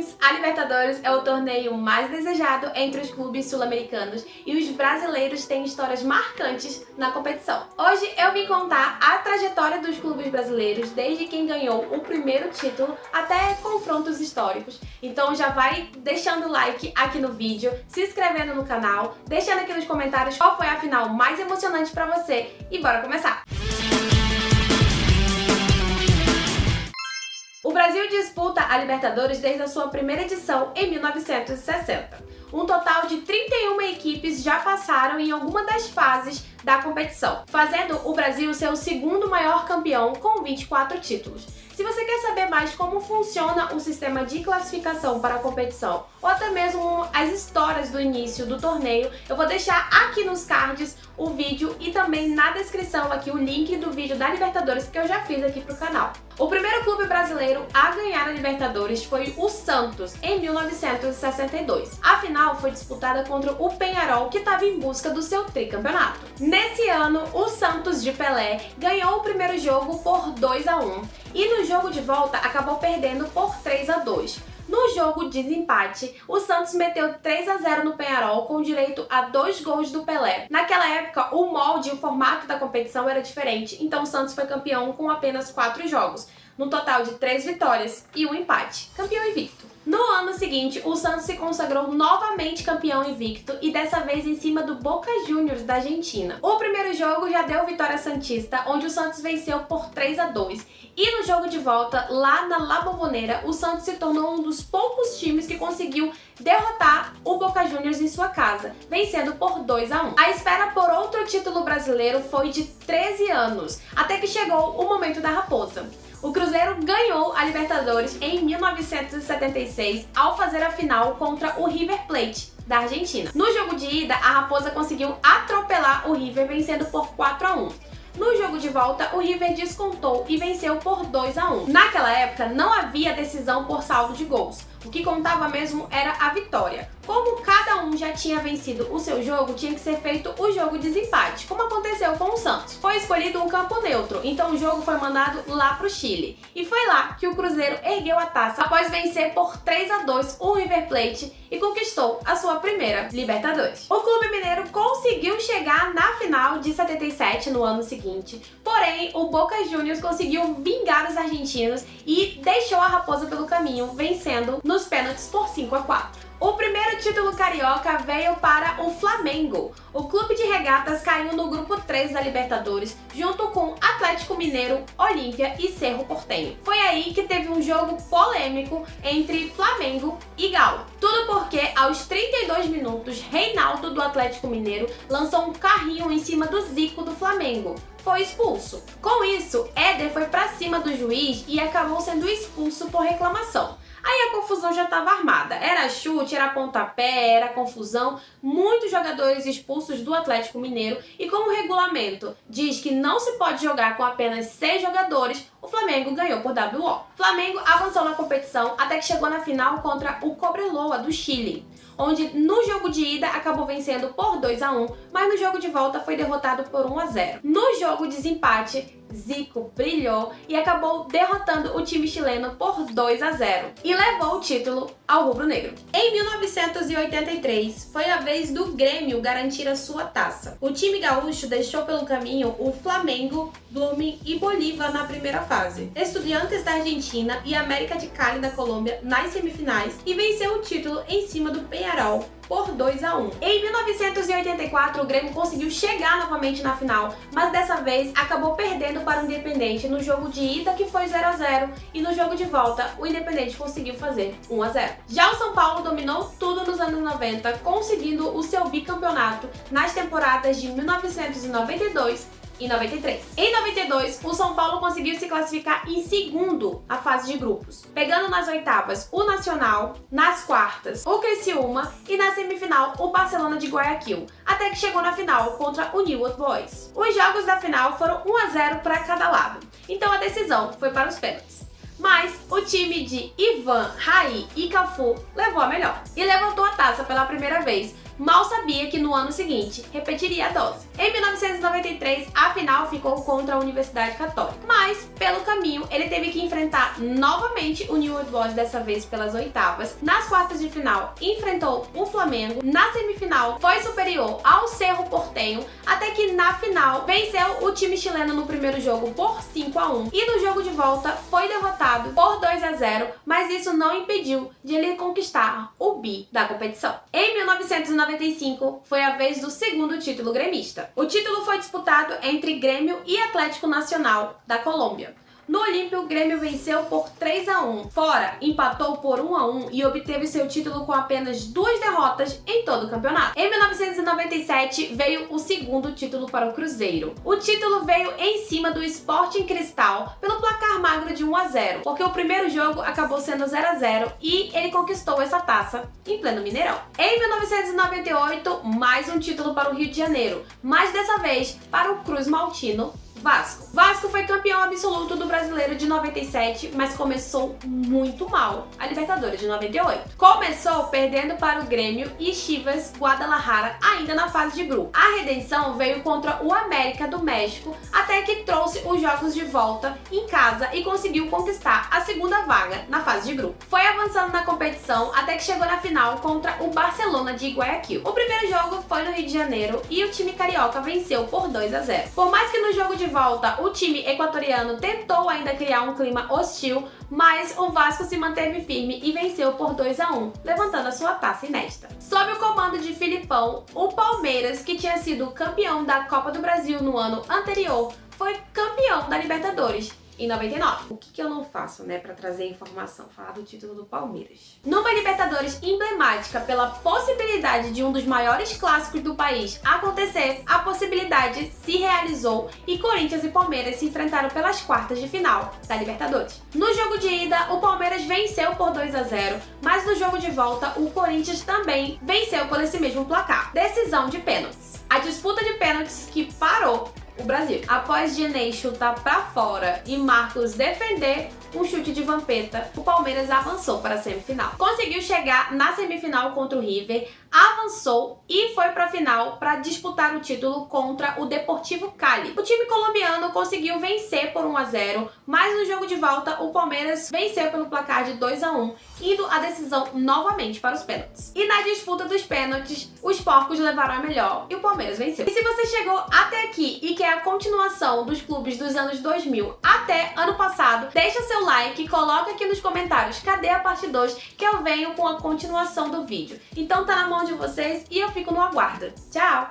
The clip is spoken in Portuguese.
Champions, a Libertadores é o torneio mais desejado entre os clubes sul-americanos e os brasileiros têm histórias marcantes na competição. Hoje eu vim contar a trajetória dos clubes brasileiros desde quem ganhou o primeiro título até confrontos históricos. Então já vai deixando o like aqui no vídeo, se inscrevendo no canal, deixando aqui nos comentários qual foi a final mais emocionante pra você e bora começar! O Brasil disputa a Libertadores desde a sua primeira edição em 1960. Um total de 31 equipes já passaram em alguma das fases da competição, fazendo o Brasil ser o segundo maior campeão com 24 títulos. Se você quer saber mais como funciona o sistema de classificação para a competição, ou até mesmo as histórias do início do torneio, eu vou deixar aqui nos cards o vídeo e também na descrição aqui o link do vídeo da Libertadores que eu já fiz aqui pro canal. O primeiro clube brasileiro a ganhar a Libertadores foi o Santos, em 1962. A final foi disputada contra o Peñarol, que estava em busca do seu tricampeonato. Nesse ano, o Santos de Pelé ganhou o primeiro jogo por 2-1 e no jogo de volta acabou perdendo por 3-2. No jogo de desempate, o Santos meteu 3-0 no Peñarol com direito a 2 gols do Pelé. Naquela época, o molde e o formato da competição era diferente, então o Santos foi campeão com apenas 4 jogos, no total de 3 vitórias e 1 empate, campeão invicto. No ano seguinte, o Santos se consagrou novamente campeão invicto e dessa vez em cima do Boca Juniors da Argentina. O primeiro jogo já deu vitória santista, onde o Santos venceu por 3-2. E no jogo de volta, lá na La Bombonera, o Santos se tornou um dos poucos times que conseguiu derrotar o Boca Juniors em sua casa, vencendo por 2-1. A espera por outro título brasileiro foi de 13 anos, até que chegou o momento da raposa. O Cruzeiro ganhou a Libertadores em 1976 ao fazer a final contra o River Plate da Argentina. No jogo de ida, a Raposa conseguiu atropelar o River vencendo por 4-1. No jogo de volta, o River descontou e venceu por 2-1. Naquela época, não havia decisão por saldo de gols. O que contava mesmo era a vitória. Como cada um já tinha vencido o seu jogo, tinha que ser feito o jogo de desempate, como aconteceu com o Santos. Foi escolhido um campo neutro, então o jogo foi mandado lá para o Chile. E foi lá que o Cruzeiro ergueu a taça após vencer por 3-2 o River Plate e conquistou a sua primeira Libertadores. O clube mineiro conseguiu chegar na final de 77 no ano seguinte, porém o Boca Juniors conseguiu vingar os argentinos e deixou a Raposa pelo caminho, vencendo nos pênaltis por 5-4. O primeiro título carioca veio para o Flamengo. O clube de regatas caiu no grupo 3 da Libertadores, junto com Atlético Mineiro, Olímpia e Cerro Porteño. Foi aí que teve um jogo polêmico entre Flamengo e Galo. Tudo porque, aos 32 minutos, Reinaldo do Atlético Mineiro lançou um carrinho em cima do Zico do Flamengo. Foi expulso. Com isso, Éder foi pra cima do juiz e acabou sendo expulso por reclamação. Aí a confusão já estava armada. Era chute, era pontapé, era confusão. Muitos jogadores expulsos do Atlético Mineiro. E como o regulamento diz que não se pode jogar com apenas 6 jogadores, o Flamengo ganhou por WO. O Flamengo avançou na competição até que chegou na final contra o Cobreloa do Chile, onde no jogo de ida acabou vencendo por 2-1, mas no jogo de volta foi derrotado por 1-0. No jogo de desempate, Zico brilhou e acabou derrotando o time chileno por 2-0 e levou o título ao rubro-negro. Em 1983, foi a vez do Grêmio garantir a sua taça. O time gaúcho deixou pelo caminho o Flamengo, Blooming e Bolívar na primeira fase, Estudiantes da Argentina e América de Cali da Colômbia nas semifinais e venceu o título em cima do Peñarol por 2-1. Em 1984, o Grêmio conseguiu chegar novamente na final, mas dessa vez acabou perdendo para o Independente no jogo de ida, que foi 0-0, e no jogo de volta, o Independente conseguiu fazer 1-0. Já o São Paulo dominou tudo nos anos 90, conseguindo o seu bicampeonato nas temporadas de 1992 e 93. Em 92, o São Paulo conseguiu se classificar em segundo a fase de grupos, pegando nas oitavas o Nacional, nas quartas o Criciúma e na semifinal o Barcelona de Guayaquil, até que chegou na final contra o New Old Boys. Os jogos da final foram 1-0 para cada lado, então a decisão foi para os pênaltis. Mas o time de Ivan, Raí e Cafu levou a melhor e levantou a taça pela primeira vez, mal sabia que no ano seguinte repetiria a dose. Em 1993, a final ficou contra a Universidade Católica, mas pelo caminho ele teve que enfrentar novamente o New Old Boys, dessa vez pelas oitavas. Nas quartas de final enfrentou o Flamengo, na semifinal foi superior ao Cerro Porteño, até que na final venceu o time chileno no primeiro jogo por 5-1 e no jogo de volta foi derrotado por 2-0, mas isso não impediu de ele conquistar o bi da competição. Em 1995 foi a vez do segundo título gremista. O título foi disputado entre Grêmio e Atlético Nacional da Colômbia. No Olímpio, o Grêmio venceu por 3-1. Fora, empatou por 1-1 e obteve seu título com apenas 2 derrotas em todo o campeonato. Em 1997, veio o segundo título para o Cruzeiro. O título veio em cima do Sporting Cristal pelo placar magro de 1-0, porque o primeiro jogo acabou sendo 0-0 e ele conquistou essa taça em pleno Mineirão. Em 1998, mais um título para o Rio de Janeiro, mas dessa vez para o Cruz Maltino Vasco. Vasco foi campeão absoluto do Brasileiro de 97, mas começou muito mal a Libertadores de 98. Começou perdendo para o Grêmio e Chivas Guadalajara ainda na fase de grupo. A redenção veio contra o América do México, até que trouxe os jogos de volta em casa e conseguiu conquistar a segunda vaga na fase de grupo. Foi avançando na competição até que chegou na final contra o Barcelona de Guayaquil. O primeiro jogo foi no Rio de Janeiro e o time carioca venceu por 2-0. Por mais que no jogo de volta o time equatoriano tentou ainda criar um clima hostil, mas o Vasco se manteve firme e venceu por 2-1, levantando a sua taça inédita. Sob o comando de Filipão, o Palmeiras, que tinha sido campeão da Copa do Brasil no ano anterior, foi campeão da Libertadores em 99. O que eu não faço, né, pra trazer informação? Falar do título do Palmeiras. Numa Libertadores emblemática pela possibilidade de um dos maiores clássicos do país acontecer, a possibilidade se realizou e Corinthians e Palmeiras se enfrentaram pelas quartas de final da Libertadores. No jogo de ida, o Palmeiras venceu por 2-0, mas no jogo de volta, o Corinthians também venceu por esse mesmo placar. Decisão de pênaltis. A disputa de pênaltis que parou o Brasil. Após Genei chutar pra fora e Marcos defender um chute de Vampeta, o Palmeiras avançou para a semifinal. Conseguiu chegar na semifinal contra o River, avançou e foi para a final para disputar o título contra o Deportivo Cali. O time colombiano conseguiu vencer por 1-0, mas no jogo de volta o Palmeiras venceu pelo placar de 2-1, indo a decisão novamente para os pênaltis. E na disputa dos pênaltis, os porcos levaram a melhor e o Palmeiras venceu. E se você chegou até aqui e quer a continuação dos clubes dos anos 2000 até ano passado, deixa seu like e coloca aqui nos comentários cadê a parte 2, que eu venho com a continuação do vídeo. Então tá na mão de vocês e eu fico no aguardo. Tchau!